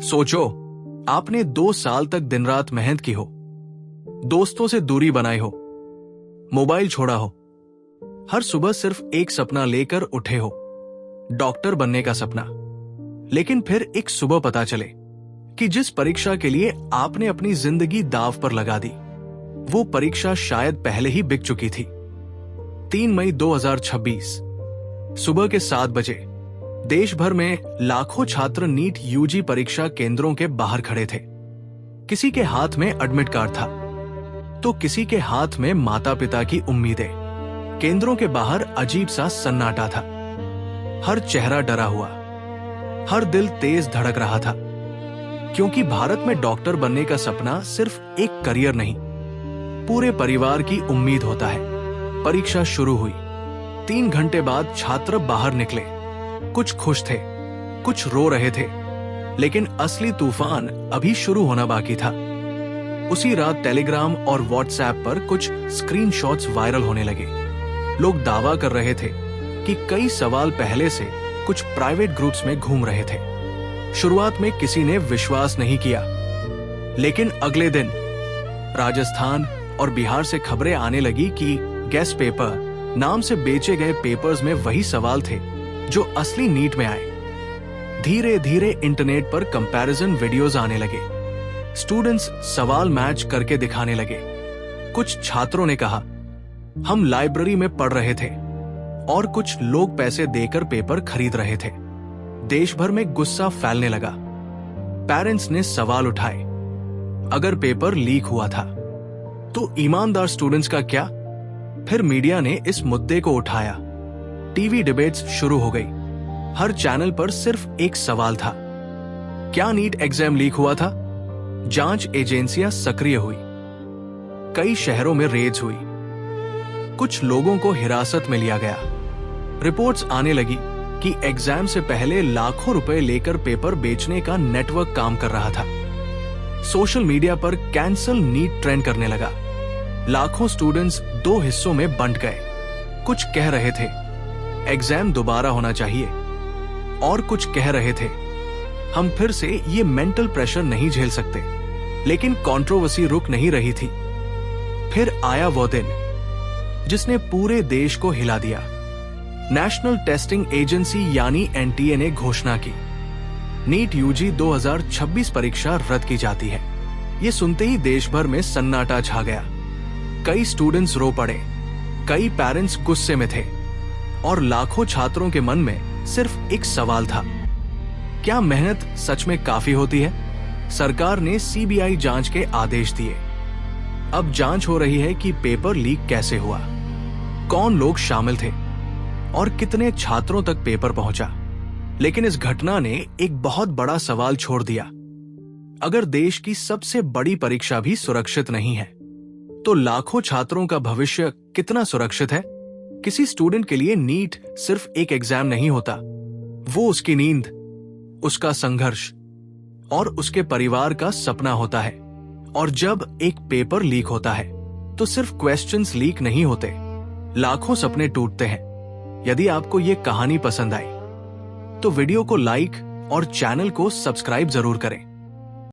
सोचो, आपने 2 साल तक दिन रात मेहनत की हो, दोस्तों से दूरी बनाई हो, मोबाइल छोड़ा हो, हर सुबह सिर्फ एक सपना लेकर उठे हो, डॉक्टर बनने का सपना। लेकिन फिर एक सुबह पता चले कि जिस परीक्षा के लिए आपने अपनी जिंदगी दांव पर लगा दी, वो परीक्षा शायद पहले ही बिक चुकी थी। 3 मई 2026 सुबह के 7 बजे देश भर में लाखों छात्र नीट यूजी परीक्षा केंद्रों के बाहर खड़े थे। किसी के हाथ में एडमिट कार्ड था, तो किसी के हाथ में माता पिता की उम्मीदें। केंद्रों के बाहर अजीब सा सन्नाटा था। हर चेहरा डरा हुआ, हर दिल तेज धड़क रहा था, क्योंकि भारत में डॉक्टर बनने का सपना सिर्फ एक करियर नहीं, पूरे परिवार की उम्मीद होता है। परीक्षा शुरू हुई। 3 घंटे बाद छात्र बाहर निकले। कुछ खुश थे, कुछ रो रहे थे, लेकिन असली तूफान अभी शुरू होना बाकी था। उसी रात टेलीग्राम और व्हाट्सएप पर कुछ स्क्रीनशॉट्स वायरल होने लगे। लोग दावा कर रहे थे कि कई सवाल पहले से कुछ प्राइवेट ग्रुप्स में घूम रहे थे। शुरुआत में किसी ने विश्वास नहीं किया, लेकिन अगले दिन राजस्थान और बिहार से खबरें आने लगी कि गेस पेपर नाम से बेचे गए पेपर्स में वही सवाल थे जो असली नीट में आए। धीरे धीरे इंटरनेट पर कंपैरिजन वीडियोस आने लगे। स्टूडेंट्स सवाल मैच करके दिखाने लगे। कुछ छात्रों ने कहा, हम लाइब्रेरी में पढ़ रहे थे, और कुछ लोग पैसे देकर पेपर खरीद रहे थे। देश भर में गुस्सा फैलने लगा। पेरेंट्स ने सवाल उठाए, अगर पेपर लीक हुआ था तो ईमानदार स्टूडेंट्स का क्या? फिर मीडिया ने इस मुद्दे को उठाया। टीवी डिबेट्स शुरू हो गई। हर चैनल पर सिर्फ एक सवाल था, क्या नीट एग्जाम लीक हुआ था? जांच एजेंसियां सक्रिय हुई। कई शहरों में रेड्स हुई। कुछ लोगों को हिरासत में लिया गया। रिपोर्ट्स आने लगी कि एग्जाम से पहले लाखों रुपए लेकर पेपर बेचने का नेटवर्क काम कर रहा था। सोशल मीडिया पर कैंसल नीट ट्रेंड करने लगा। लाखों स्टूडेंट्स 2 हिस्सों में बंट गए। कुछ कह रहे थे एग्जाम दोबारा होना चाहिए, और कुछ कह रहे थे हम फिर से ये मेंटल प्रेशर नहीं झेल सकते। लेकिन कंट्रोवर्सी रुक नहीं रही थी। फिर आया वो दिन जिसने पूरे देश को हिला दिया। नेशनल टेस्टिंग एजेंसी यानी एनटीए ने घोषणा की, नीट यूजी 2026 परीक्षा रद्द की जाती है। ये सुनते ही देश भर में सन्नाटा छा गया। कई स्टूडेंट्स रो पड़े, कई पेरेंट्स गुस्से में थे, और लाखों छात्रों के मन में सिर्फ एक सवाल था, क्या मेहनत सच में काफी होती है? सरकार ने सीबीआई जांच के आदेश दिए। अब जांच हो रही है कि पेपर लीक कैसे हुआ, कौन लोग शामिल थे, और कितने छात्रों तक पेपर पहुंचा। लेकिन इस घटना ने एक बहुत बड़ा सवाल छोड़ दिया। अगर देश की सबसे बड़ी परीक्षा भी सुरक्षित नहीं है, तो लाखों छात्रों का भविष्य कितना सुरक्षित है? किसी स्टूडेंट के लिए नीट सिर्फ एक एग्जाम नहीं होता, वो उसकी नींद, उसका संघर्ष और उसके परिवार का सपना होता है। और जब एक पेपर लीक होता है, तो सिर्फ क्वेश्चंस लीक नहीं होते, लाखों सपने टूटते हैं। यदि आपको ये कहानी पसंद आई, तो वीडियो को लाइक और चैनल को सब्सक्राइब जरूर करें।